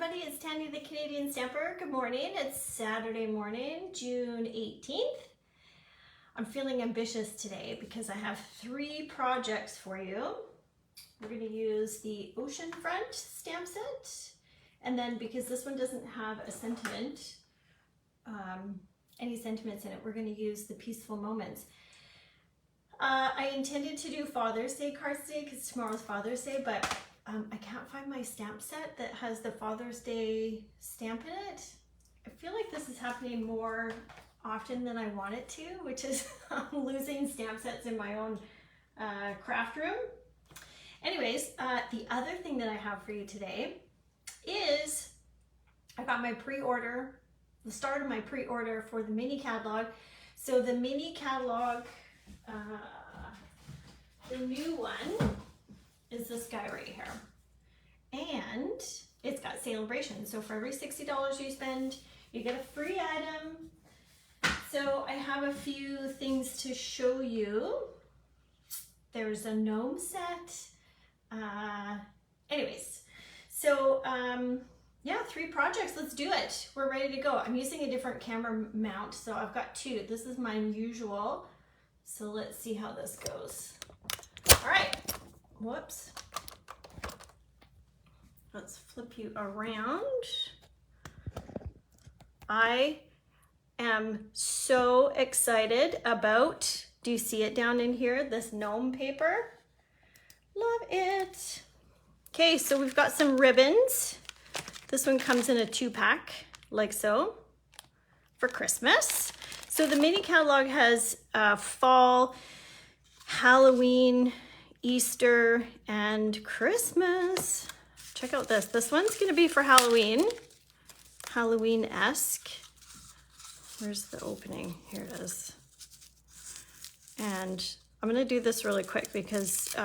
everybody, it's Tandy the Canadian Stamper. Good morning. It's Saturday morning, June 18th. I'm feeling ambitious today because I have 3 projects for you. We're going to use the Oceanfront stamp set, and then because this one doesn't have a sentiment, any sentiments in it, we're going to use the Peaceful Moments. I intended to do Father's Day cards today because tomorrow's Father's Day, but I can't find my stamp set that has the Father's Day stamp in it. I feel like this is happening more often than I want it to, which is I'm losing stamp sets in my own craft room. Anyways, the other thing that I have for you today is I got my pre-order, the start of my pre-order for the mini catalog. So the mini catalog, the new one is this guy right here, and it's got celebration. So for every $60 you spend, you get a free item. So I have a few things to show you. There's a gnome set. Anyways, so yeah, 3 projects. Let's do it. We're ready to go. I'm using a different camera mount, so I've got 2. This is my usual. So let's see how this goes. All right. Whoops. Let's flip you around. I am so excited about, do you see it down in here? This gnome paper. Love it. Okay, so we've got some ribbons. This one comes in a 2-pack, like so, for Christmas. So the mini catalog has fall, Halloween, Easter, and Christmas. Check out this. This one's gonna be for Halloween, Halloween-esque. Where's the opening? Here it is. And I'm gonna do this really quick because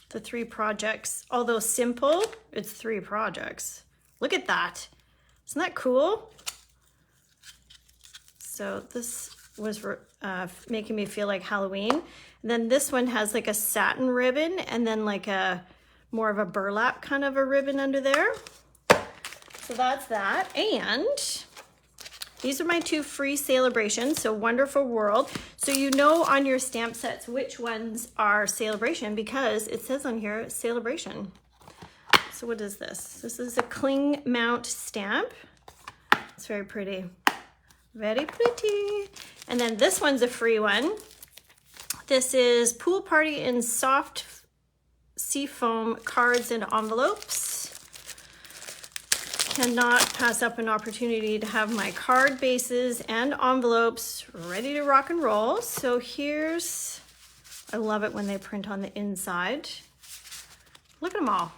the 3 projects, although simple, it's 3 projects. Look at that. Isn't that cool? So this was making me feel like Halloween. And then this one has like a satin ribbon and then like a more of a burlap kind of a ribbon under there. So that's that. And these are my 2 free celebrations. So Wonderful World. So you know on your stamp sets which ones are celebration because it says on here celebration. So what is this? This is a cling mount stamp. It's very pretty. Very pretty. And then this one's a free one. This is Pool Party in Soft Seafoam Cards and Envelopes. Cannot pass up an opportunity to have my card bases and envelopes ready to rock and roll. So here's, I love it when they print on the inside. Look at them all.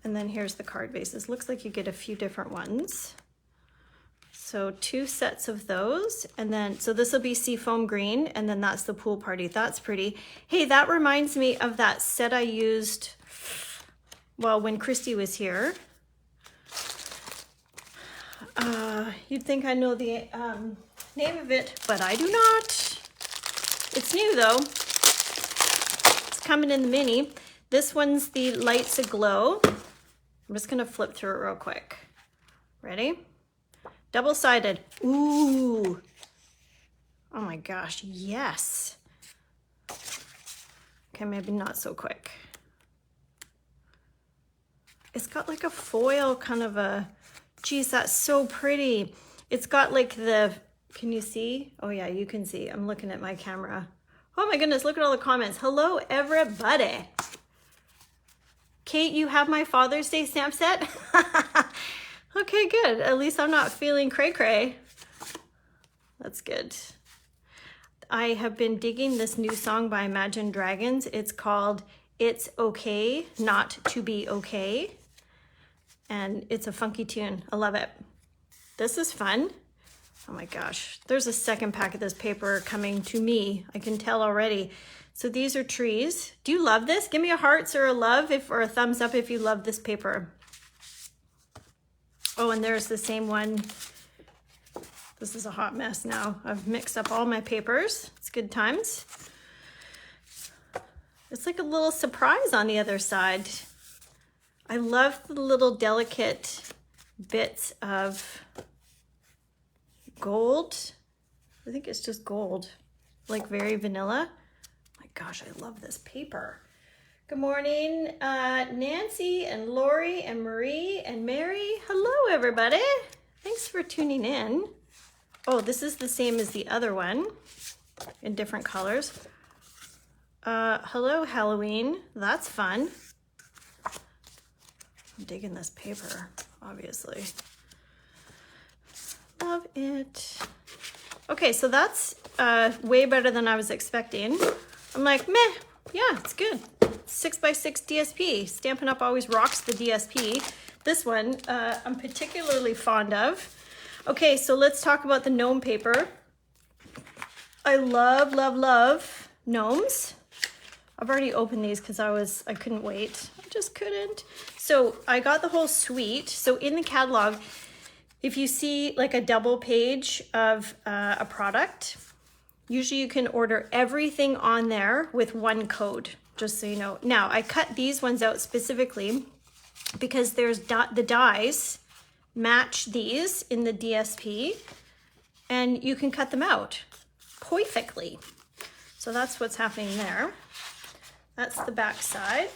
And then here's the card bases. Looks like you get a few different ones. So 2 sets of those, and then, so this will be Seafoam Green, and then that's the Pool Party. That's pretty. Hey, that reminds me of that set I used, well, when Christy was here. You'd think I know the name of it, but I do not. It's new though. It's coming in the mini. This one's the Lights Aglow. I'm just gonna flip through it real quick. Ready? Double-sided. Ooh. Oh my gosh, yes. Okay, maybe not so quick. It's got like a foil kind of a, geez, that's so pretty. It's got like the, can you see? Oh yeah, you can see. I'm looking at my camera. Oh my goodness, look at all the comments. Hello, everybody. Kate, you have my Father's Day stamp set? Okay, good. At least I'm not feeling cray-cray. That's good. I have been digging this new song by Imagine Dragons. It's called It's Okay Not to Be Okay. And it's a funky tune. I love it. This is fun. Oh my gosh. There's a second pack of this paper coming to me. I can tell already. So these are trees. Do you love this? Give me a hearts or a love or a thumbs up if you love this paper. Oh, and there's the same one. This is a hot mess now. I've mixed up all my papers. It's good times. It's like a little surprise on the other side. I love the little delicate bits of gold. I think it's just gold, like very vanilla. My gosh, I love this paper. Good morning, Nancy and Lori and Marie and Mary. Hello, everybody. Thanks for tuning in. Oh, this is the same as the other one in different colors. Hello, Halloween. That's fun. I'm digging this paper, obviously. Love it. Okay, so that's way better than I was expecting. I'm like, meh, yeah, it's good. 6x6 DSP. Stampin' Up! Always rocks the DSP. This one I'm particularly fond of. Okay, so let's talk about the gnome paper. I love, love, love gnomes. I've already opened these because I couldn't wait. I just couldn't. So I got the whole suite. So in the catalog, if you see like a double page of a product, usually you can order everything on there with one code, just so you know. Now, I cut these ones out specifically because there's the dies match these in the DSP, and you can cut them out perfectly. So that's what's happening there. That's the back side.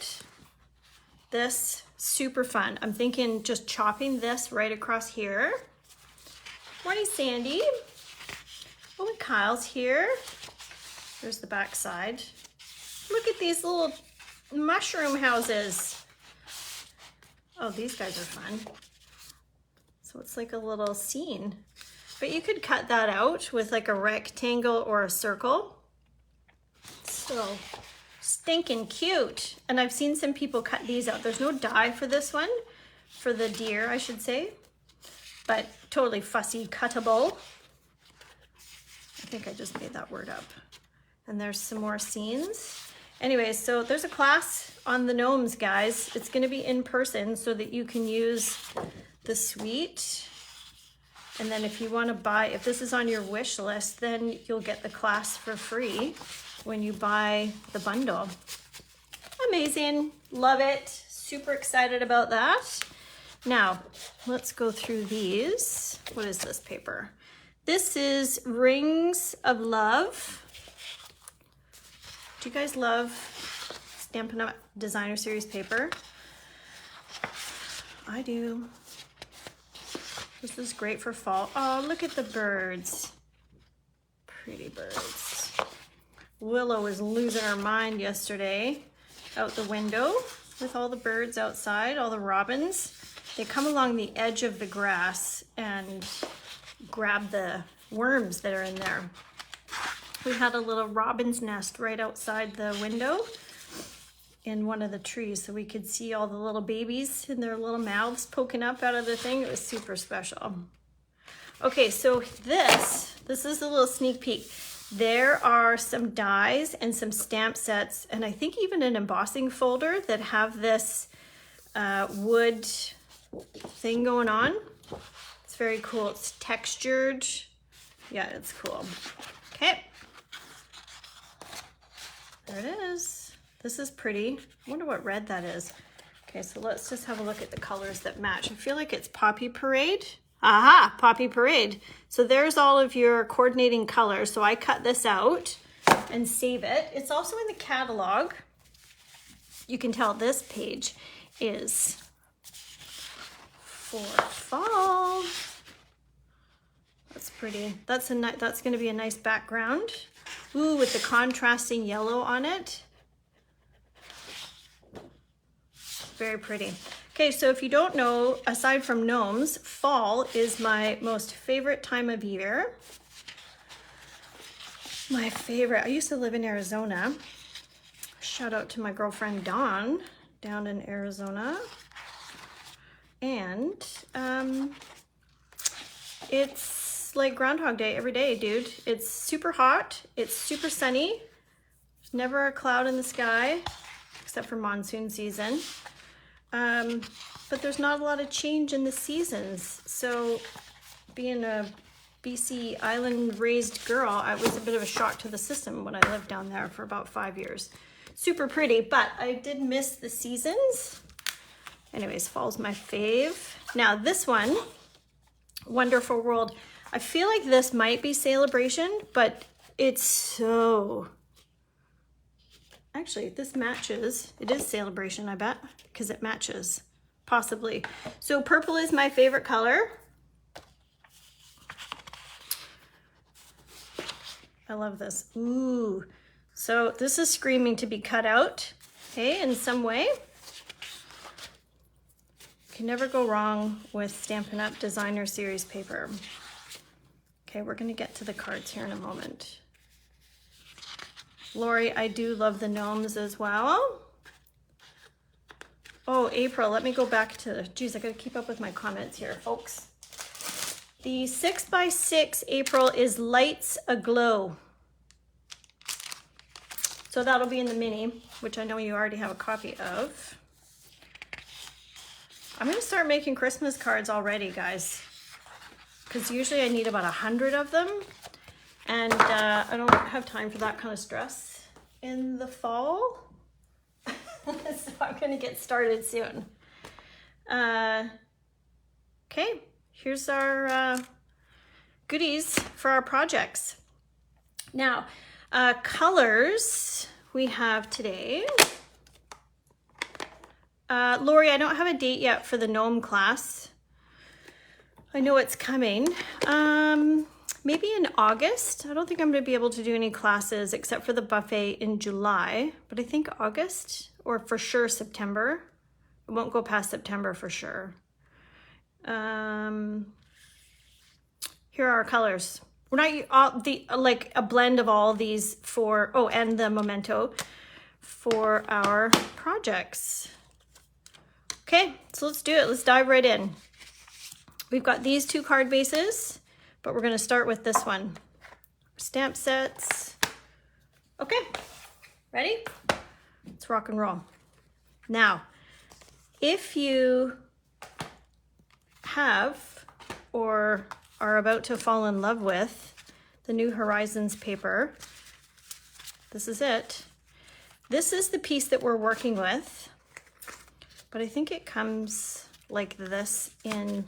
This, super fun. I'm thinking just chopping this right across here. Morning, Sandy. Oh, and Kyle's here. There's the back side. Look at these little mushroom houses. Oh, these guys are fun. So it's like a little scene. But you could cut that out with like a rectangle or a circle. So stinking cute. And I've seen some people cut these out. There's no die for this one, for the deer, I should say, but totally fussy cuttable. I think I just made that word up. And there's some more scenes. Anyways, so there's a class on the gnomes, guys. It's gonna be in person so that you can use the suite. And then if you wanna buy, if this is on your wish list, then you'll get the class for free when you buy the bundle. Amazing, love it. Super excited about that. Now, let's go through these. What is this paper? This is Rings of Love. Do you guys love Stampin' Up! Designer Series paper? I do. This is great for fall. Oh, look at the birds. Pretty birds. Willow was losing her mind yesterday out the window with all the birds outside, all the robins. They come along the edge of the grass and grab the worms that are in there. We had a little robin's nest right outside the window in one of the trees, so we could see all the little babies and their little mouths poking up out of the thing. It was super special. Okay, so this is a little sneak peek. There are some dies and some stamp sets, and I think even an embossing folder that have this wood thing going on. It's very cool. It's textured. Yeah, it's cool. Okay. There it is. This is pretty. I wonder what red that is. Okay, so let's just have a look at the colors that match. I feel like it's Poppy Parade. Aha, Poppy Parade. So there's all of your coordinating colors. So I cut this out and save it. It's also in the catalog. You can tell this page is for fall. That's pretty. That's going to be a nice background. Ooh, with the contrasting yellow on it. Very pretty. Okay, so if you don't know, aside from gnomes, fall is my most favorite time of year. My favorite. I used to live in Arizona. Shout out to my girlfriend Dawn down in Arizona. And it's like Groundhog Day every day, dude. It's super hot. It's super sunny. There's never a cloud in the sky, except for monsoon season. But there's not a lot of change in the seasons. So being a BC island raised girl, it was a bit of a shock to the system when I lived down there for about 5 years. Super pretty, but I did miss the seasons. Anyways, fall's my fave. Now this one, Wonderful World. I feel like this might be Celebration, but it's so... Actually, this matches. It is Celebration, I bet, because it matches, possibly. So purple is my favorite color. I love this. Ooh. So this is screaming to be cut out, okay, in some way. Can never go wrong with Stampin' Up! Designer Series paper. Okay, we're gonna get to the cards here in a moment. Lori, I do love the gnomes as well. Oh, April, let me go back to, geez, I gotta keep up with my comments here, folks. The 6x6 April is Lights Aglow. So that'll be in the mini, which I know you already have a copy of. I'm gonna start making Christmas cards already, guys, because usually I need about 100 of them. And I don't have time for that kind of stress in the fall. So I'm gonna get started soon. Okay, here's our goodies for our projects. Now, colors we have today. Lori, I don't have a date yet for the gnome class. I know it's coming. Maybe in August. I don't think I'm going to be able to do any classes except for the buffet in July, but I think August or for sure September. It won't go past September for sure. Here are our colors. We're not all like a blend of all these for, oh, and the memento for our projects. Okay, so let's do it. Let's dive right in. We've got these two card bases, but we're gonna start with this one. Stamp sets. Okay, ready? Let's rock and roll. Now, if you have or are about to fall in love with the New Horizons paper, this is it. This is the piece that we're working with, but I think it comes like this in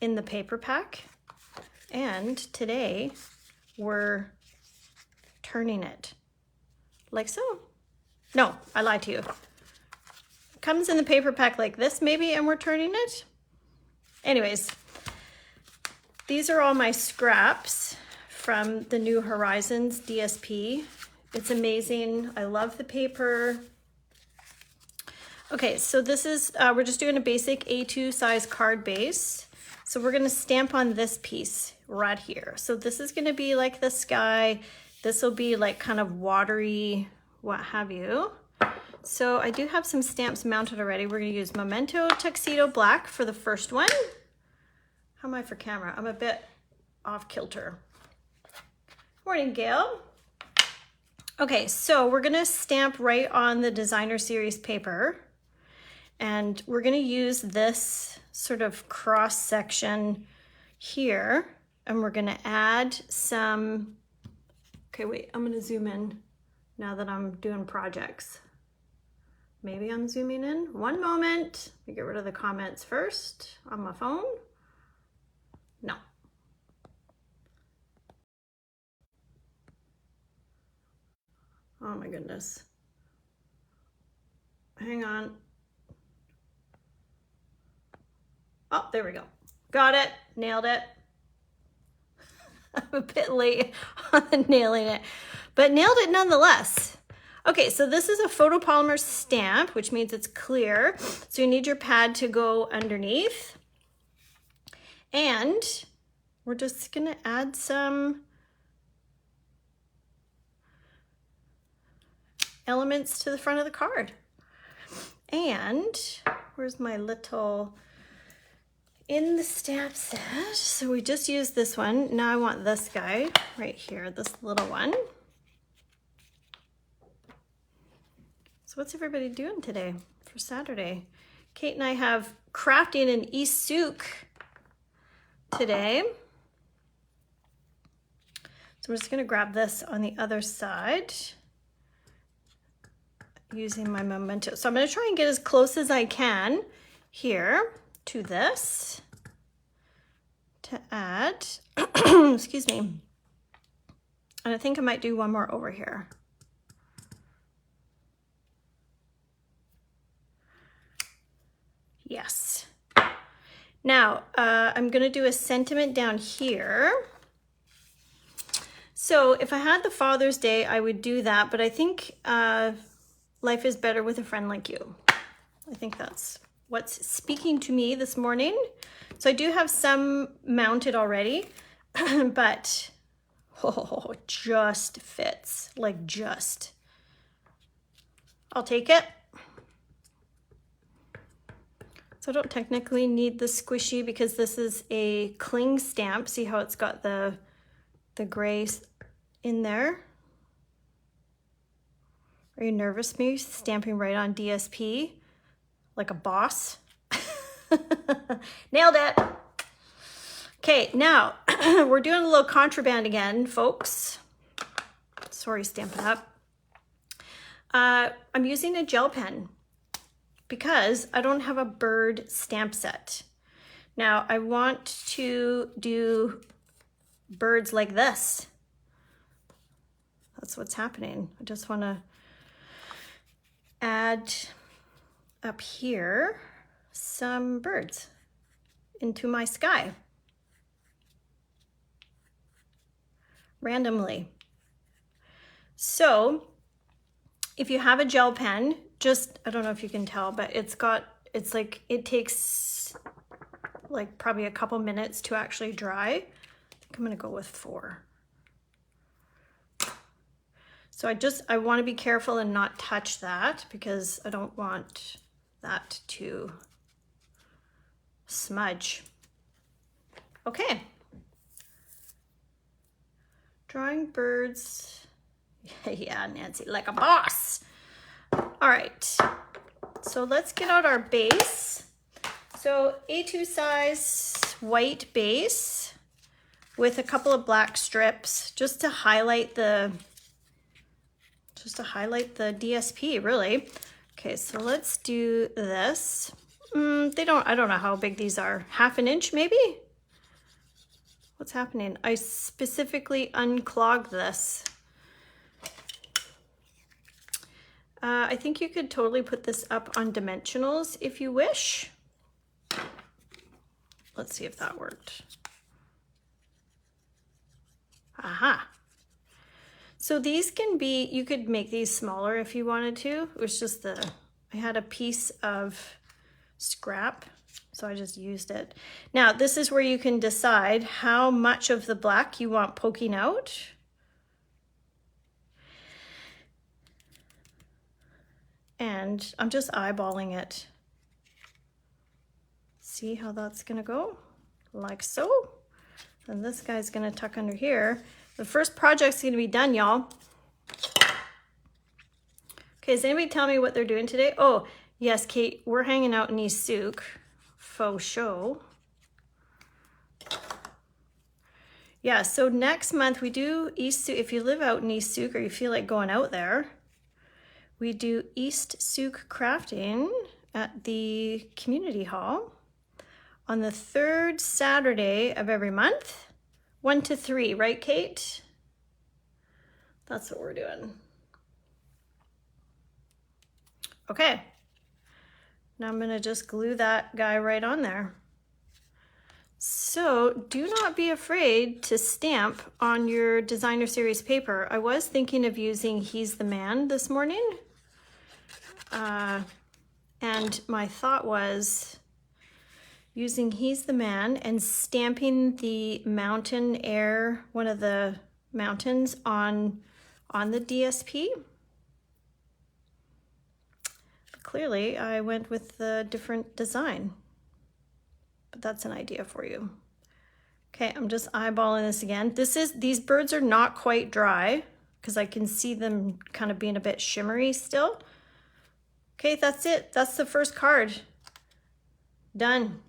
the paper pack. And today we're turning it like so. No, I lied to you. It comes in the paper pack like this maybe, and we're turning it. Anyways, these are all my scraps from the New Horizons DSP. It's amazing. I love the paper. Okay, so this is, we're just doing a basic A2 size card base. So we're gonna stamp on this piece right here. So this is gonna be like the sky. This will be like kind of watery, what have you. So I do have some stamps mounted already. We're gonna use Memento Tuxedo Black for the first one. How am I for camera? I'm a bit off kilter. Morning, Gail. Okay, so we're gonna stamp right on the Designer Series paper. And we're gonna use this sort of cross section here, and we're gonna add some, okay, wait, I'm gonna zoom in now that I'm doing projects. Maybe I'm zooming in. One moment. Let me get rid of the comments first on my phone. No. Oh my goodness. Hang on. Oh, there we go. Got it. Nailed it. I'm a bit late on nailing it, but nailed it nonetheless. Okay, so this is a photopolymer stamp, which means it's clear. So you need your pad to go underneath. And we're just gonna add some elements to the front of the card. And where's my little, in the stamp set, so we just used this one. Now I want this guy right here, this little one. So what's everybody doing today for Saturday? Kate and I have crafting an e-souk today. So we're just gonna grab this on the other side using my Memento. So I'm gonna try and get as close as I can here to this to add, excuse me, and I think I might do one more over here. Yes. Now, I'm going to do a sentiment down here. So if I had the Father's Day, I would do that, but I think life is better with a friend like you. I think that's what's speaking to me this morning. So I do have some mounted already, but oh, just fits, like just. I'll take it. So I don't technically need the squishy because this is a cling stamp. See how it's got the gray in there? Are you nervous, me stamping right on DSP like a boss? Nailed it. Okay, now we're doing a little contraband again, folks. Sorry, Stampin' Up. I'm using a gel pen because I don't have a bird stamp set. Now I want to do birds like this. That's what's happening. I just want to add up here some birds into my sky randomly. So if you have a gel pen, just, I don't know if you can tell, but it's like, it takes like probably a couple minutes to actually dry. I think I'm gonna go with 4. So I want to be careful and not touch that because I don't want that to smudge. Okay. Drawing birds. Yeah, Nancy, like a boss. All right. So let's get out our base. So A2 size white base with a couple of black strips just to highlight the DSP, really. Okay, so let's do this. I don't know how big these are. 1/2 inch maybe? What's happening? I specifically unclogged this. I think you could totally put this up on dimensionals if you wish. Let's see if that worked. Aha. So these can be, you could make these smaller if you wanted to. It was just I had a piece of scrap, so I just used it. Now, this is where you can decide how much of the black you want poking out. And I'm just eyeballing it. See how that's gonna go? Like so. And this guy's gonna tuck under here. The first project's gonna be done, y'all. Okay, does anybody tell me what they're doing today? Oh, yes, Kate, we're hanging out in East Souk. Faux show. Yeah, so next month we do East Souk. If you live out in East Souk or you feel like going out there, we do East Souk crafting at the community hall on the 3rd Saturday of every month. 1 to 3, right, Kate? That's what we're doing. Okay. Now I'm gonna just glue that guy right on there. So do not be afraid to stamp on your designer series paper. I was thinking of using He's the Man this morning. And my thought was using He's the Man and stamping the mountain air, one of the mountains on the DSP. But clearly I went with the different design, but that's an idea for you. Okay, I'm just eyeballing this again. These birds are not quite dry because I can see them kind of being a bit shimmery still. Okay, that's it. That's the first card. Done.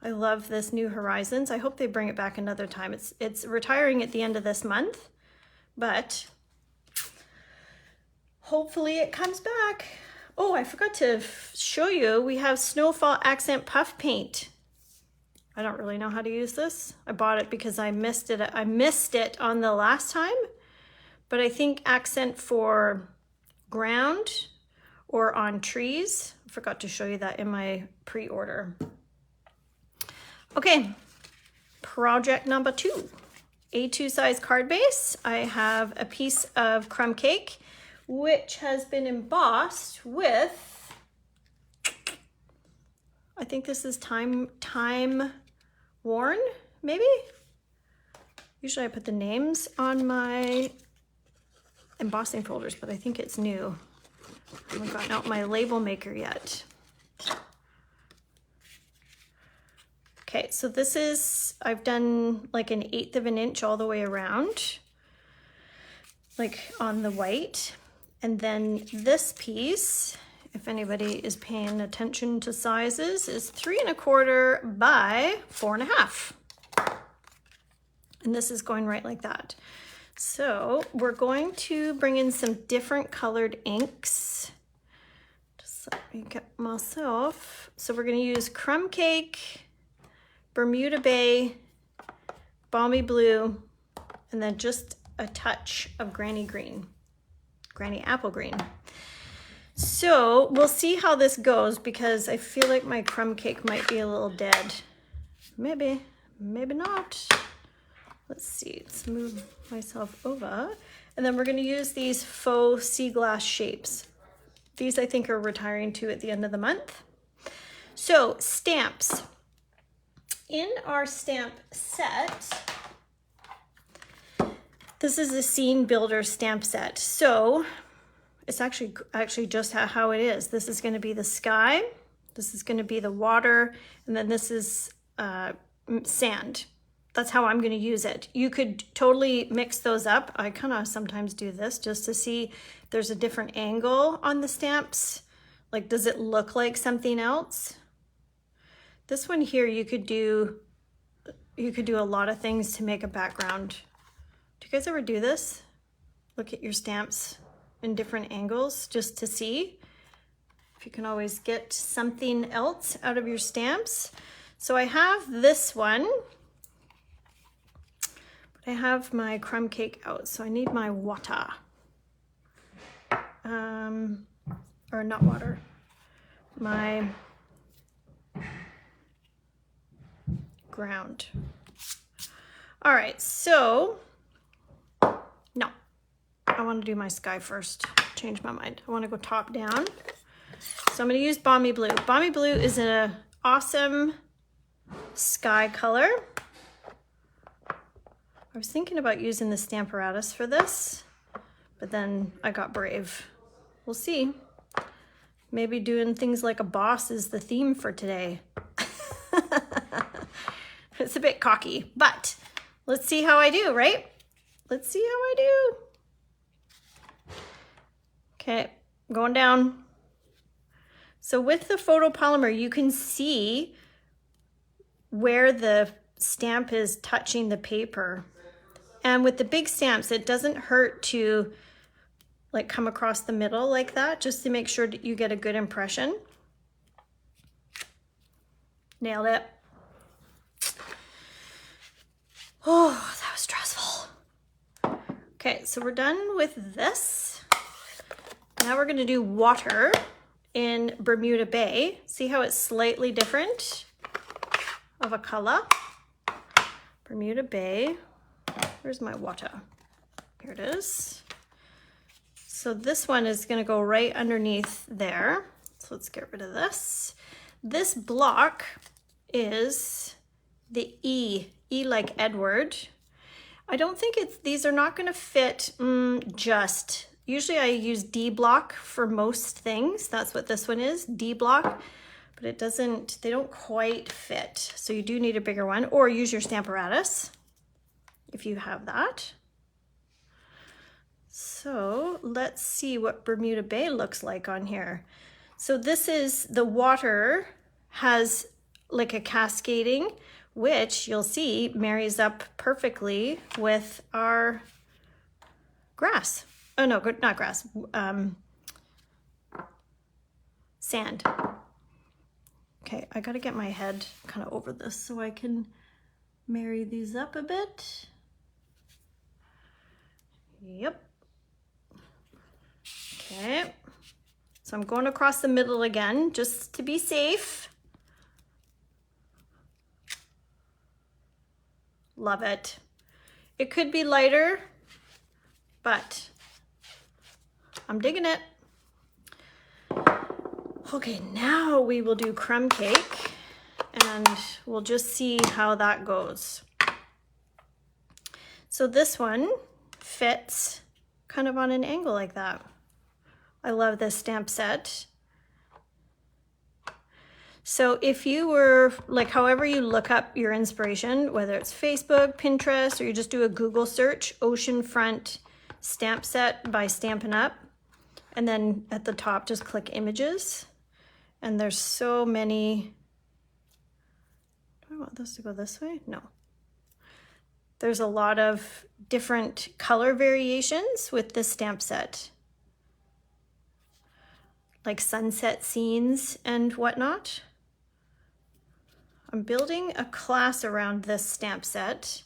I love this New Horizons. I hope they bring it back another time. It's retiring at the end of this month, but hopefully it comes back. Oh, I forgot to show you, we have Snowfall Accent Puff Paint. I don't really know how to use this. I bought it because I missed it. I missed it on the last time, but I think accent for ground or on trees. I forgot to show you that in my pre-order. Okay, project number 2. A2 size card base. I have a piece of Crumb Cake, which has been embossed with, I think this is time worn, maybe? Usually I put the names on my embossing folders, but I think it's new. I haven't gotten out my label maker yet. Okay, so this is, I've done like 1/8 of an inch all the way around, like on the white. And then this piece, if anybody is paying attention to sizes, is 3 1/4 by 4 1/2. And this is going right like that. So we're going to bring in some different colored inks. Just let me get myself. So we're gonna use Crumb Cake, Bermuda Bay, Balmy Blue, and then just a touch of Granny Apple Green. So we'll see how this goes because I feel like my Crumb Cake might be a little dead. Maybe, maybe not. Let's see, let's move myself over. And then we're gonna use these faux sea glass shapes. These I think are retiring to at the end of the month. So stamps. In our stamp set, this is a scene builder stamp set. So it's actually just how it is. This is going to be the sky, this is going to be the water, and then this is sand. That's how I'm going to use it. You could totally mix those up. I kind of sometimes do this just to see if there's a different angle on the stamps. Like, does it look like something else? This one here, you could do a lot of things to make a background. Do you guys ever do this? Look at your stamps in different angles just to see if you can always get something else out of your stamps. So I have this one, but I have my Crumb Cake out, so I need my water. Or not water, my ground. All right, so no, I want to do my sky first. Change my mind. I want to go top down. So I'm going to use Balmy Blue. Balmy Blue is an awesome sky color. I was thinking about using the Stamparatus for this, but then I got brave. We'll see. Maybe doing things like a boss is the theme for today. It's a bit cocky, but let's see how I do, right? Let's see how I do. Okay, going down. So with the photopolymer, you can see where the stamp is touching the paper. And with the big stamps, it doesn't hurt to like come across the middle like that, just to make sure that you get a good impression. Nailed it. Oh, that was stressful. Okay, so we're done with this. Now we're gonna do water in Bermuda Bay. See how it's slightly different of a color? Bermuda Bay. Where's my water? Here it is. So this one is gonna go right underneath there. So let's get rid of this. This block is the E like Edward. I don't think these are not gonna fit just. Usually I use D block for most things. That's what this one is, D block, but they don't quite fit. So you do need a bigger one, or use your Stamparatus if you have that. So let's see what Bermuda Bay looks like on here. So this is, the water has like a cascading, which you'll see marries up perfectly with our grass. Oh no, not grass. sand. Okay, I gotta get my head kind of over this so I can marry these up a bit. Yep. Okay, so I'm going across the middle again, just to be safe. Love it. It could be lighter, but I'm digging it. Okay, now we will do crumb cake and we'll just see how that goes. So this one fits kind of on an angle like that. I love this stamp set. So if you were, like, however you look up your inspiration, whether it's Facebook, Pinterest, or you just do a Google search, Oceanfront stamp set by Stampin' Up, and then at the top just click images, and there's so many. Do I want this to go this way? No. There's a lot of different color variations with this stamp set, like sunset scenes and whatnot. I'm building a class around this stamp set.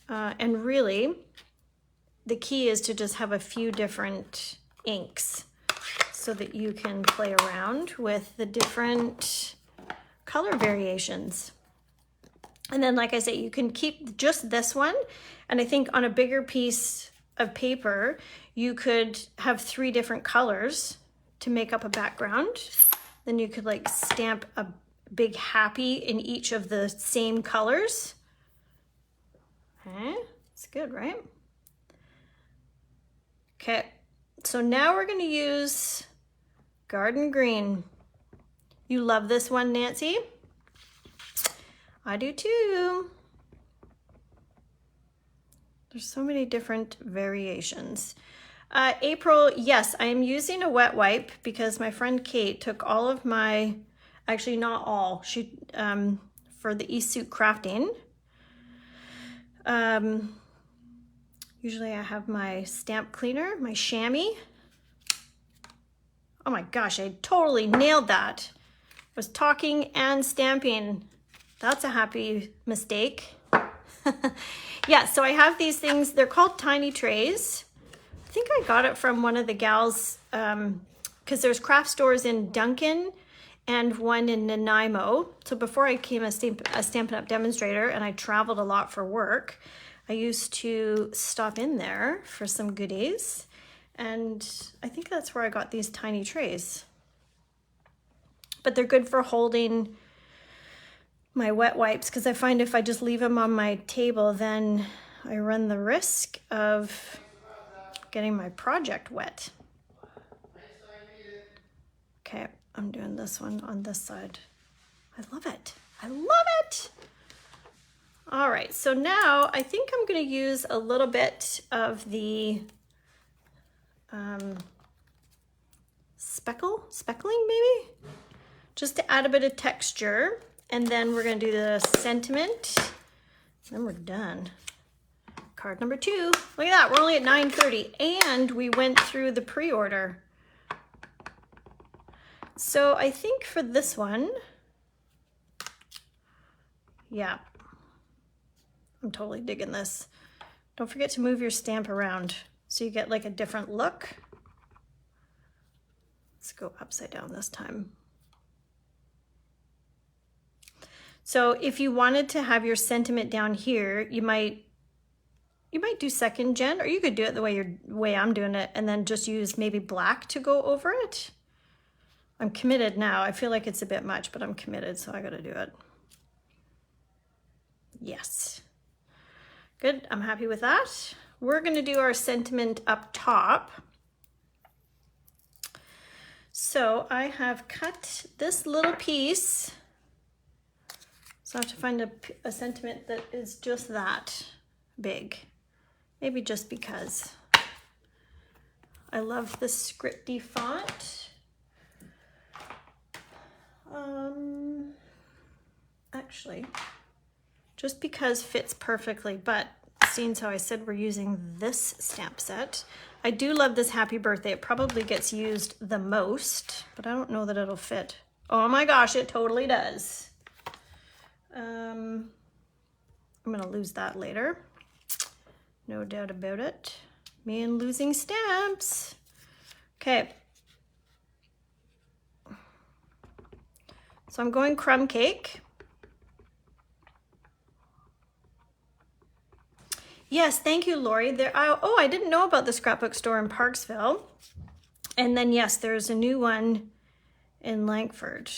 And really, the key is to just have a few different inks so that you can play around with the different color variations. And then, like I say, you can keep just this one. And I think on a bigger piece of paper, you could have 3 different colors to make up a background. Then you could like stamp a big happy in each of the same colors. Okay, it's good, right? Okay, so now we're gonna use Garden Green. You love this one, Nancy? I do too. There's so many different variations. April, yes, I am using a wet wipe because my friend Kate took all of my, actually not all, she for the e-suit crafting. Usually I have my stamp cleaner, my chamois. Oh my gosh, I totally nailed that. Was talking and stamping. That's a happy mistake. Yeah, so I have these things, they're called tiny trays. I think I got it from one of the gals, because there's craft stores in Duncan and one in Nanaimo. So before I became a Stampin' Up! Demonstrator and I traveled a lot for work, I used to stop in there for some goodies. And I think that's where I got these tiny trays. But they're good for holding my wet wipes, because I find if I just leave them on my table, then I run the risk of getting my project wet. Okay, I'm doing this one on this side. I love it. I love it. All right, so now I think I'm going to use a little bit of the speckling maybe, just to add a bit of texture. And then we're going to do the sentiment. Then we're done. Card number 2. Look at that. We're only at 9:30 and we went through the pre-order. So I think for this one, yeah, I'm totally digging this. Don't forget to move your stamp around so you get like a different look. Let's go upside down this time. So if you wanted to have your sentiment down here, you might do second gen, or you could do it the way I'm doing it and then just use maybe black to go over it. I'm committed now. I feel like it's a bit much, but I'm committed, so I gotta do it. Yes. Good, I'm happy with that. We're gonna do our sentiment up top. So I have cut this little piece. So I have to find a sentiment that is just that big. Maybe just because. I love the scripty font. Actually, just because fits perfectly, but seeing how I said we're using this stamp set. I do love this happy birthday. It probably gets used the most, but I don't know that it'll fit. Oh my gosh, it totally does. I'm gonna lose that later. No doubt about it. Me and losing stamps. Okay. So I'm going Crumb Cake. Yes, thank you, Lori. Oh, I didn't know about the scrapbook store in Parksville. And then, yes, there's a new one in Langford.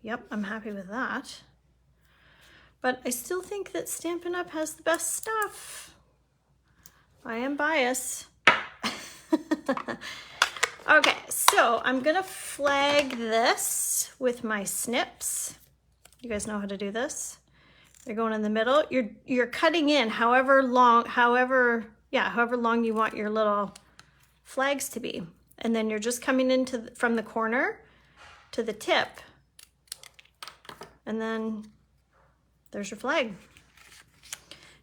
Yep, I'm happy with that. But I still think that Stampin' Up! Has the best stuff. I am biased. Okay, so I'm gonna flag this with my snips. You guys know how to do this? They're going in the middle. You're cutting in however long you want your little flags to be. And then you're just coming into from the corner to the tip. And then there's your flag.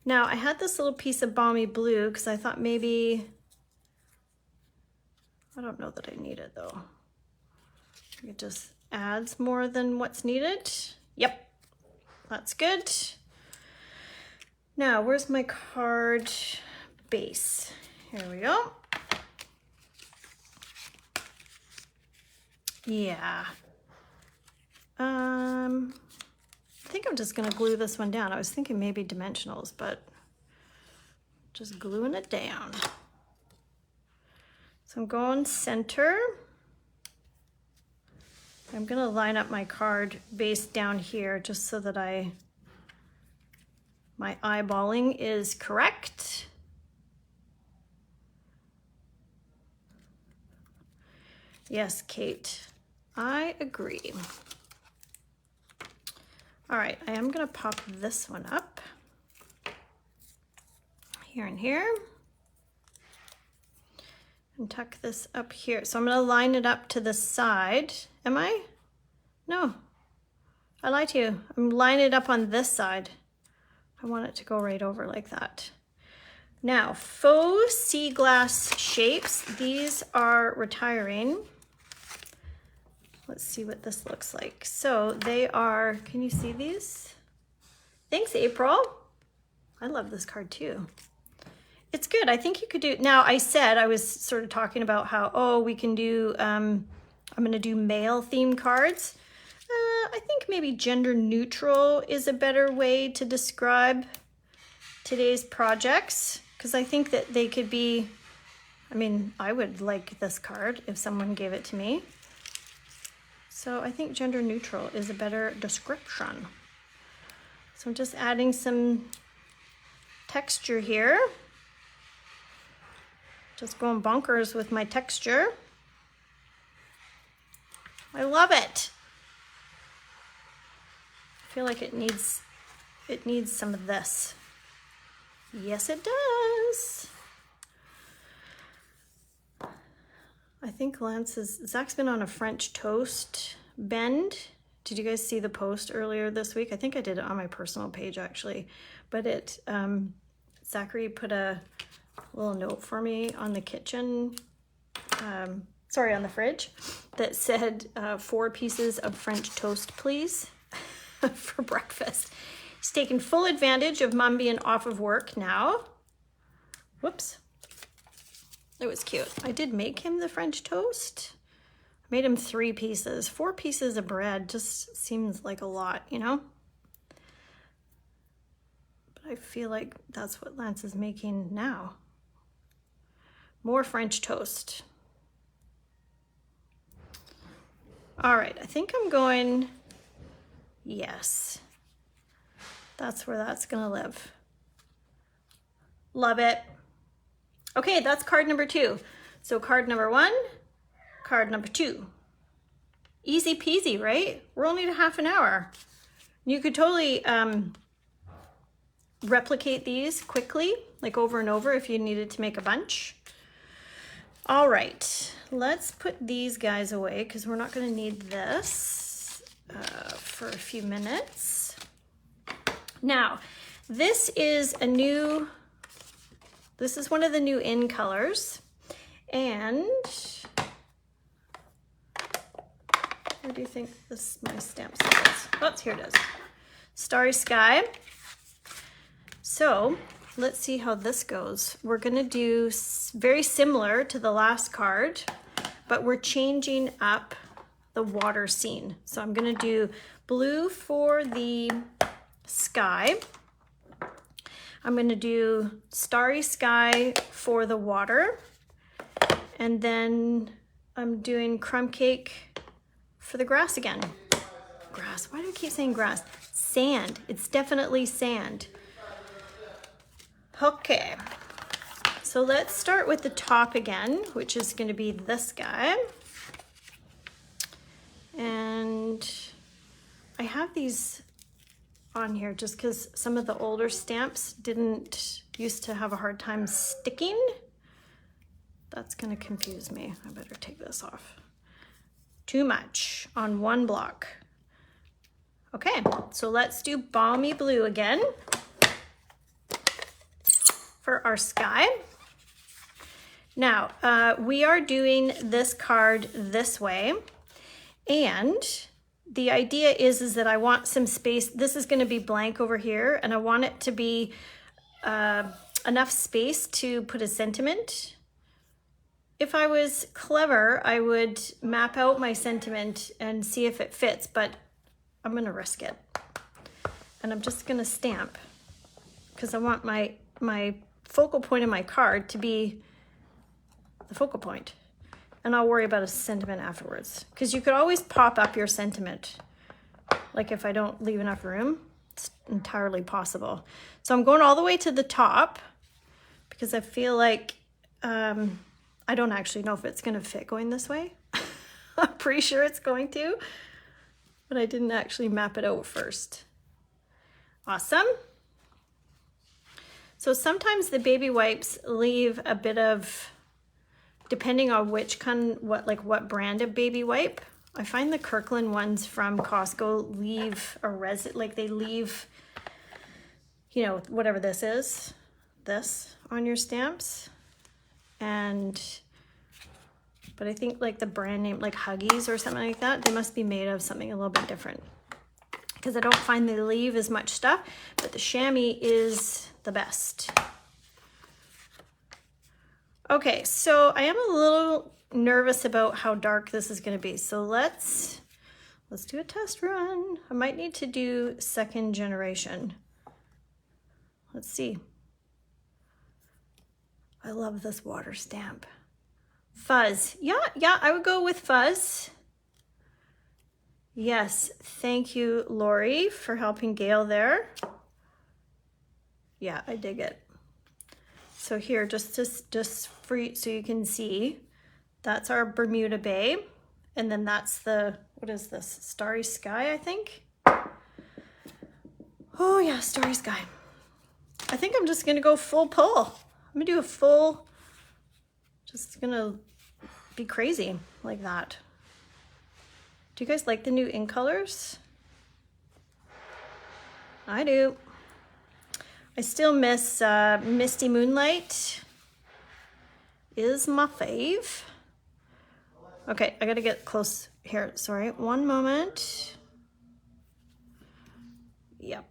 Now I had this little piece of balmy blue because I thought maybe, I don't know that I need it though. It just adds more than what's needed. Yep. That's good. Now, where's my card base? Here we go. Yeah. I think I'm just gonna glue this one down. I was thinking maybe dimensionals, but just gluing it down. So I'm going center. I'm gonna line up my card base down here just so that my eyeballing is correct. Yes, Kate, I agree. All right, I am gonna pop this one up here and here and tuck this up here. So I'm gonna line it up to the side. Am I? No, I lied to you. I'm lining it up on this side. I want it to go right over like that. Now, faux sea glass shapes. These are retiring. Let's see what this looks like. So they are, can you see these? Thanks, April. I love this card too. It's good. I think you could do, now I was sort of talking about how, oh, we can do, I'm gonna do male themed cards. I think maybe gender neutral is a better way to describe today's projects, because I think that they could be, I mean, I would like this card if someone gave it to me. So I think gender neutral is a better description. So I'm just adding some texture here. Just going bonkers with my texture. I love it. I feel like it needs some of this. Yes, it does. I think Zach's been on a French toast bend. Did you guys see the post earlier this week? I think I did it on my personal page actually, but Zachary put a little note for me on the kitchen, on the fridge, that said 4 pieces of French toast, please, for breakfast. He's taken full advantage of Mom being off of work now. Whoops. It was cute. I did make him the French toast. I made him 3 pieces. 4 pieces of bread just seems like a lot, you know? But I feel like that's what Lance is making now. More French toast. All right, I think I'm going, yes. That's where that's gonna live. Love it. Okay, that's card number 2. So card number 1, card number 2. Easy peasy, right? We're only at half an hour. You could totally replicate these quickly, like over and over if you needed to make a bunch. All right, let's put these guys away because we're not gonna need this for a few minutes. Now, this is one of the new in colors, and where do you think my stamp set is? Oh, here it is. Starry Sky. So let's see how this goes. We're gonna do very similar to the last card, but we're changing up the water scene. So I'm gonna do blue for the sky. I'm gonna do Starry Sky for the water. And then I'm doing Crumb Cake for the grass again. Grass, why do I keep saying grass? Sand, it's definitely sand. Okay, so let's start with the top again, which is gonna be this guy. And I have these on here just because some of the older stamps used to have a hard time sticking. That's gonna confuse me. I better take this off. Too much on one block. Okay, so let's do Balmy Blue again for our sky. Now, we are doing this card this way, and the idea is that I want some space. This is gonna be blank over here, and I want it to be enough space to put a sentiment. If I was clever, I would map out my sentiment and see if it fits, but I'm gonna risk it. And I'm just gonna stamp because I want my focal point of my card to be the focal point. And I'll worry about a sentiment afterwards. Because you could always pop up your sentiment. Like if I don't leave enough room, it's entirely possible. So I'm going all the way to the top because I feel like, I don't actually know if it's gonna fit going this way. I'm pretty sure it's going to, but I didn't actually map it out first. Awesome. So sometimes the baby wipes leave a bit of, depending on what brand of baby wipe. I find the Kirkland ones from Costco leave a resin, like they leave, you know, whatever this is, this on your stamps. But I think like the brand name, like Huggies or something like that, they must be made of something a little bit different. Because I don't find they leave as much stuff, but the chamois is the best. Okay, so I am a little nervous about how dark this is gonna be. So let's do a test run. I might need to do second generation. Let's see. I love this water stamp. Fuzz, yeah, I would go with fuzz. Yes, thank you, Lori, for helping Gail there. Yeah, I dig it. So here, just for you, so you can see, that's our Bermuda Bay. And then that's the, what is this? Starry Sky, I think. Oh yeah, Starry Sky. I think I'm just gonna go full pull. I'm gonna do a full, just gonna be crazy like that. Do you guys like the new ink colors? I do. I still miss Misty Moonlight is my fave. Okay, I gotta get close here. Sorry, one moment. Yep.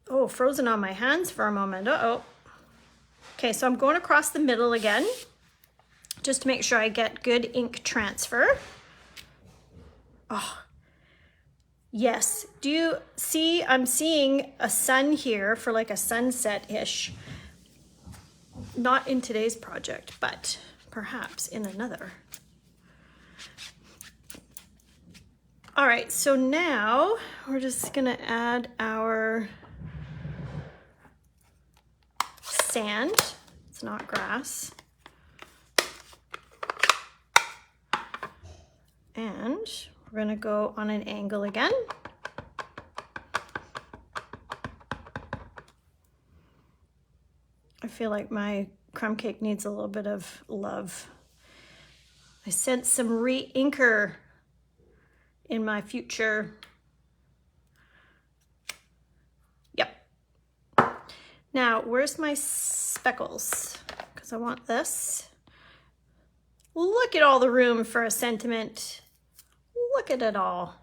Oh, frozen on my hands for a moment. Uh-oh. Okay, so I'm going across the middle again, just to make sure I get good ink transfer. Oh, yes. Do you see, I'm seeing a sun here for like a sunset-ish. Not in today's project, but perhaps in another. All right, so now we're just gonna add our sand. It's not grass. And we're gonna go on an angle again. I feel like my crumb cake needs a little bit of love. I sense some re-inker in my future. Now, where's my speckles? Because I want this. Look at all the room for a sentiment. Look at it all.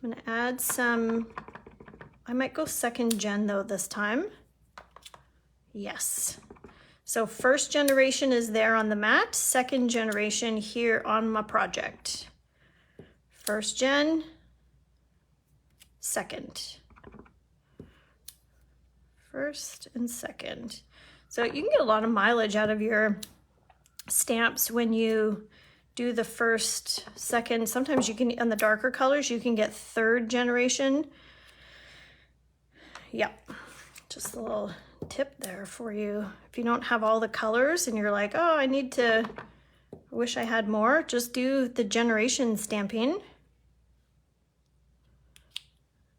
I'm gonna add some, I might go second gen though this time. Yes. So first generation is there on the mat, second generation here on my project. First gen, second. First and second. So you can get a lot of mileage out of your stamps when you do the first, second. Sometimes you can, on the darker colors, you can get third generation. Yep, just a little tip there for you. If you don't have all the colors and you're like, oh, I wish I had more, just do the generation stamping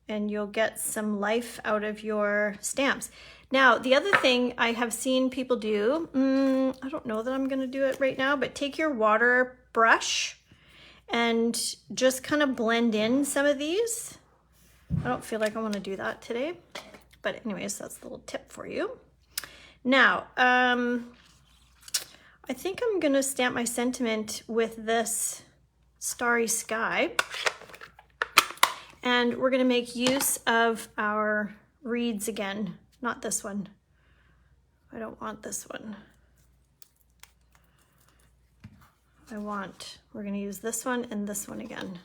and you'll get some life out of your stamps. Now, the other thing I have seen people do, I don't know that I'm gonna do it right now, but take your water brush and just kind of blend in some of these. I don't feel like I wanna do that today, but anyways, that's a little tip for you. Now, I think I'm gonna stamp my sentiment with this Starry Sky, and we're gonna make use of our reeds again. Not this one. I don't want this one. We're gonna use this one and this one again.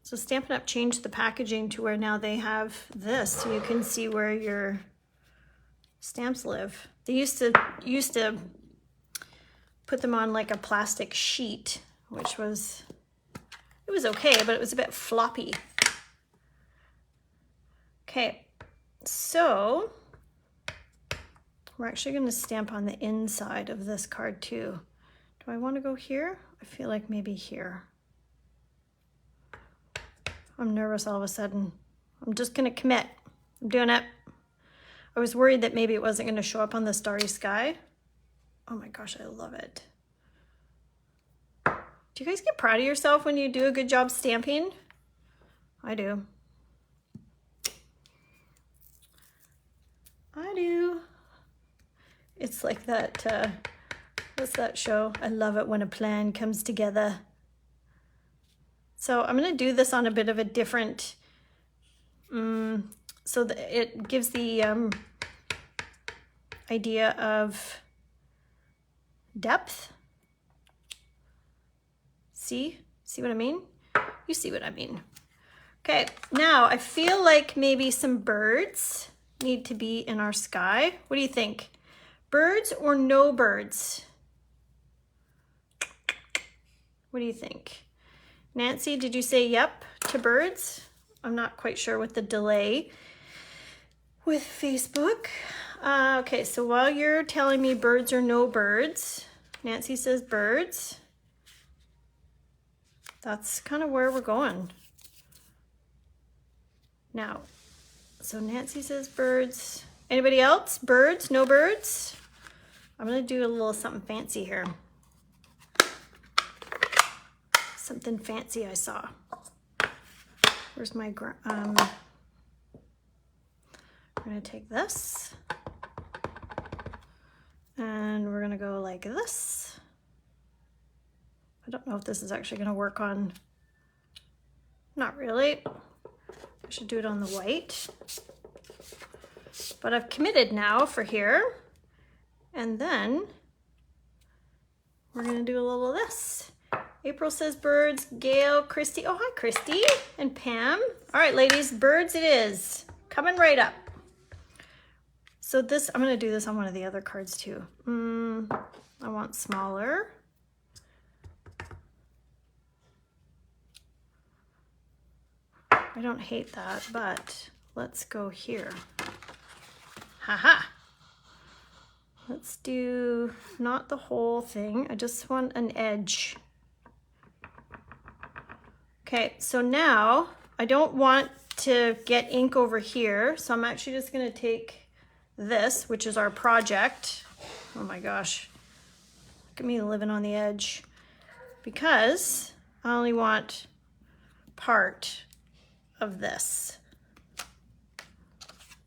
So Stampin' Up! Changed the packaging to where now they have this, so you can see where your stamps live. They used to put them on like a plastic sheet, which was, it was okay, but it was a bit floppy. Okay. So we're actually going to stamp on the inside of this card too. Do I want to go here? I feel like maybe here. I'm nervous all of a sudden. I'm just going to commit. I'm doing it. I was worried that maybe it wasn't going to show up on the Starry Sky. Oh my gosh, I love it. Do you guys get proud of yourself when you do a good job stamping? I do. I do. It's like that, what's that show? I love it when a plan comes together. So I'm going to do this on a bit of a different, so that it gives the idea of depth. See what I mean? You see what I mean. Okay, now I feel like maybe some birds need to be in our sky. What do you think? Birds or no birds? What do you think? Nancy, did you say yep to birds? I'm not quite sure with the delay with Facebook. Okay, so while you're telling me birds or no birds, Nancy says birds. That's kind of where we're going. Now, so Nancy says birds. Anybody else? Birds? No birds? I'm gonna do a little something fancy here. Something fancy I saw. Where's my, I'm gonna take this and we're gonna go like this. I don't know if this is actually gonna work on, not really. I should do it on the white. But I've committed now for here. And then we're gonna do a little of this. April says birds, Gail, Christy. Oh, hi, Christy and Pam. All right, ladies, birds it is. Coming right up. So this, I'm gonna do this on one of the other cards too. I want smaller. I don't hate that, but let's go here. Haha. Let's do not the whole thing. I just want an edge. Okay, so now I don't want to get ink over here, so I'm actually just gonna take this, which is our project. Oh my gosh, look at me living on the edge. Because I only want part of this.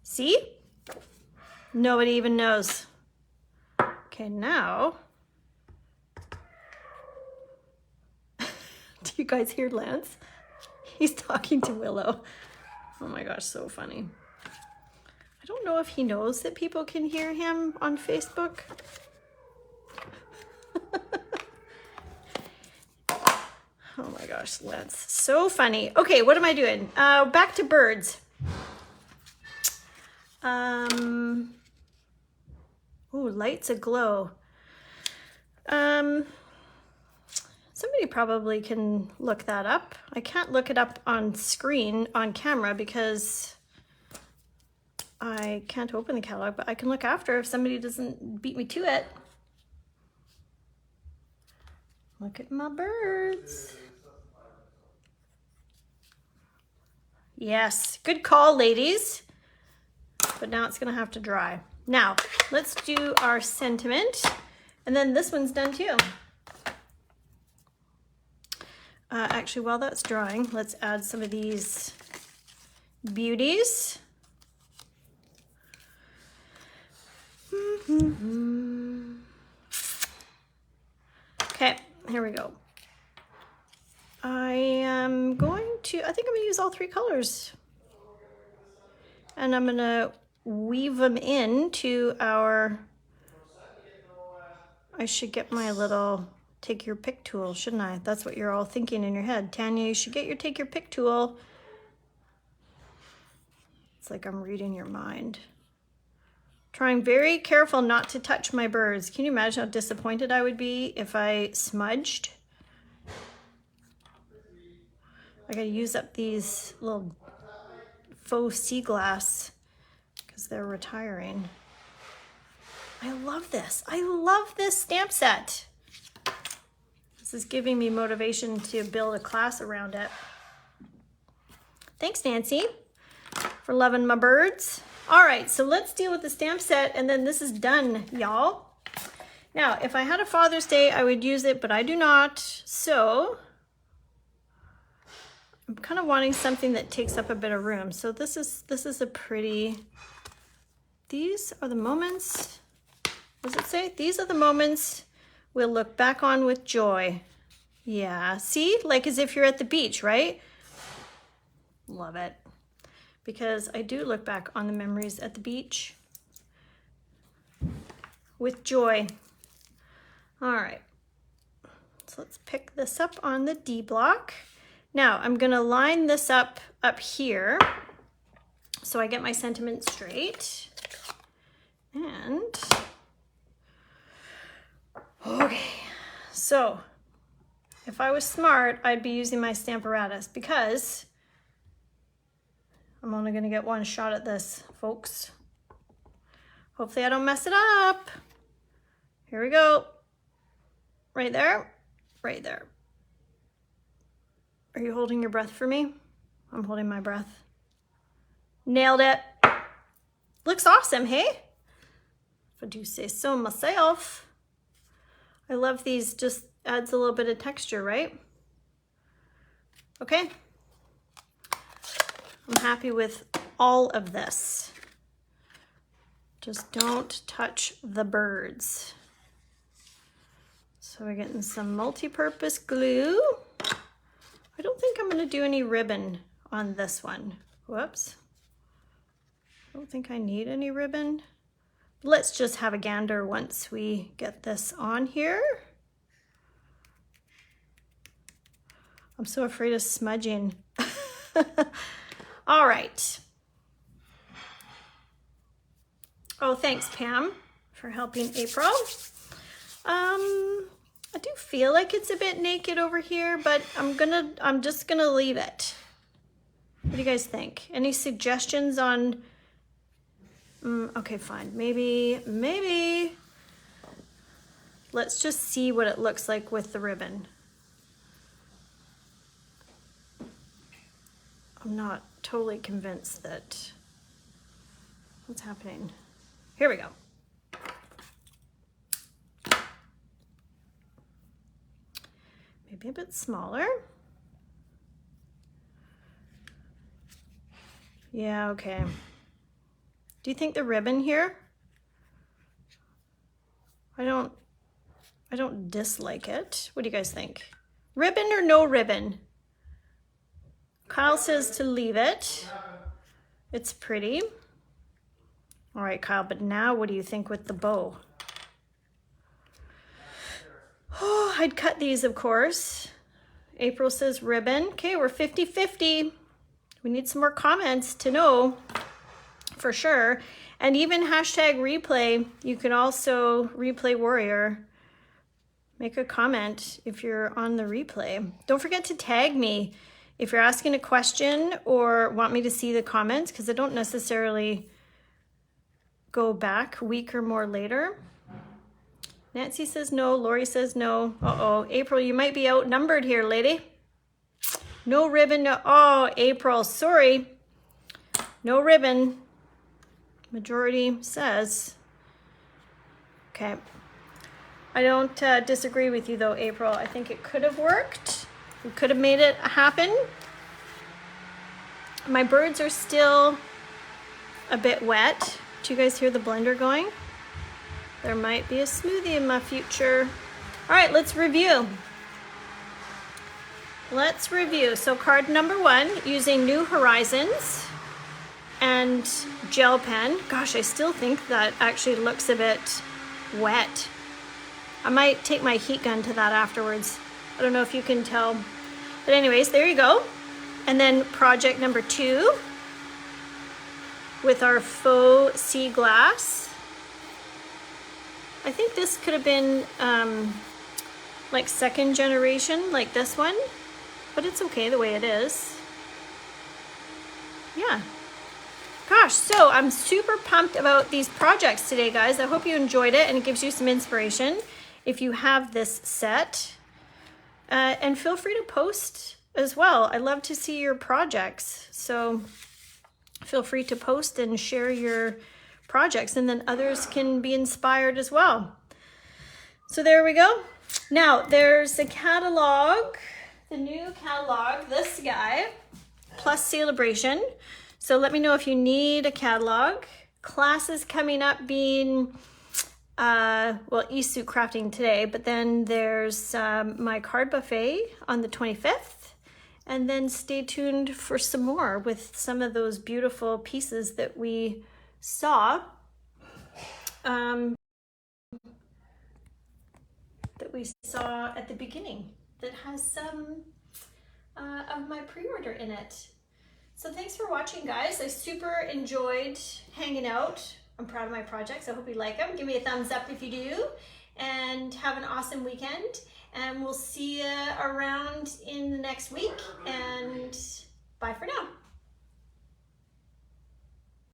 See? Nobody even knows. Okay, now. Do you guys hear Lance? He's talking to Willow. Oh my gosh, so funny. I don't know if he knows that people can hear him on Facebook. Oh my gosh, Lance, so funny. Okay, what am I doing? Back to birds. Ooh, lights aglow. Somebody probably can look that up. I can't look it up on screen, on camera, because I can't open the catalog, but I can look after if somebody doesn't beat me to it. Look at my birds. Yes, good call, ladies. But now it's gonna have to dry. Now, let's do our sentiment. And then this one's done too. Actually, while that's drying, let's add some of these beauties. Okay, here we go. I think I'm gonna use all three colors. And I'm gonna weave them into our, I should get my little take your pick tool, shouldn't I? That's what you're all thinking in your head. Tanya, you should get your take your pick tool. It's like I'm reading your mind. Trying very careful not to touch my birds. Can you imagine how disappointed I would be if I smudged? I gotta use up these little faux sea glass because they're retiring. I love this. I love this stamp set. This is giving me motivation to build a class around it. Thanks, Nancy, for loving my birds. All right, so let's deal with the stamp set, and then this is done, y'all. Now, if I had a Father's Day, I would use it, but I do not. So I'm kind of wanting something that takes up a bit of room. So this is a pretty, these are the moments, what does it say? These are the moments we'll look back on with joy. Yeah, see, like as if you're at the beach, right? Love it. Because I do look back on the memories at the beach with joy. All right, so let's pick this up on the D block. Now I'm gonna line this up here so I get my sentiment straight. And, okay, so if I was smart, I'd be using my Stamparatus because I'm only gonna get one shot at this, folks. Hopefully I don't mess it up. Here we go. Right there, right there. Are you holding your breath for me? I'm holding my breath. Nailed it. Looks awesome, hey? If I do say so myself. I love these, just adds a little bit of texture, right? Okay. I'm happy with all of this. Just don't touch the birds. So we're getting some multi-purpose glue. I don't think I'm gonna do any ribbon on this one. Whoops. I don't think I need any ribbon. Let's just have a gander once we get this on here. I'm so afraid of smudging. All right. Oh, thanks, Pam, for helping April. I do feel like it's a bit naked over here, but I'm just gonna leave it. What do you guys think? Any suggestions on, okay, fine, maybe. Let's just see what it looks like with the ribbon. I'm not totally convinced that, what's happening? Here we go. Maybe a bit smaller. Yeah, okay. Do you think the ribbon here I don't dislike it. What do you guys think? Ribbon or no ribbon? Kyle says to leave it. It's pretty. All right, Kyle, but now what do you think with the bow? Oh, I'd cut these, of course. April says ribbon. Okay, we're 50-50. We need some more comments to know for sure. And even hashtag replay. You can also replay warrior. Make a comment if you're on the replay. Don't forget to tag me if you're asking a question or want me to see the comments, because I don't necessarily go back a week or more later. Nancy says no. Lori says no. Uh-oh. April, you might be outnumbered here, lady. No ribbon. No. Oh, April, sorry. No ribbon. Majority says. Okay. I don't disagree with you though, April. I think it could have worked. We could have made it happen. My birds are still a bit wet. Do you guys hear the blender going? There might be a smoothie in my future. All right, let's review. Let's review. So card number 1, using New Horizons and gel pen. Gosh, I still think that actually looks a bit wet. I might take my heat gun to that afterwards. I don't know if you can tell. But anyways, there you go. And then project number 2 with our faux sea glass. I think this could have been like 2nd generation, like this one, but it's okay the way it is. Yeah. Gosh, so I'm super pumped about these projects today, guys. I hope you enjoyed it and it gives you some inspiration if you have this set. And feel free to post as well. I love to see your projects. So feel free to post and share your projects, and then others can be inspired as well. So there we go. Now there's a catalog, the new catalog, this guy, plus Celebration. So let me know if you need a catalog. Classes coming up being, well, e-suit crafting today, but then there's my card buffet on the 25th. And then stay tuned for some more with some of those beautiful pieces that we saw at the beginning that has some of my pre-order in it. So thanks for watching, guys. I super enjoyed hanging out. I'm proud of my projects. I hope you like them. Give me a thumbs up if you do, and have an awesome weekend. And we'll see you around in the next week, and bye for now.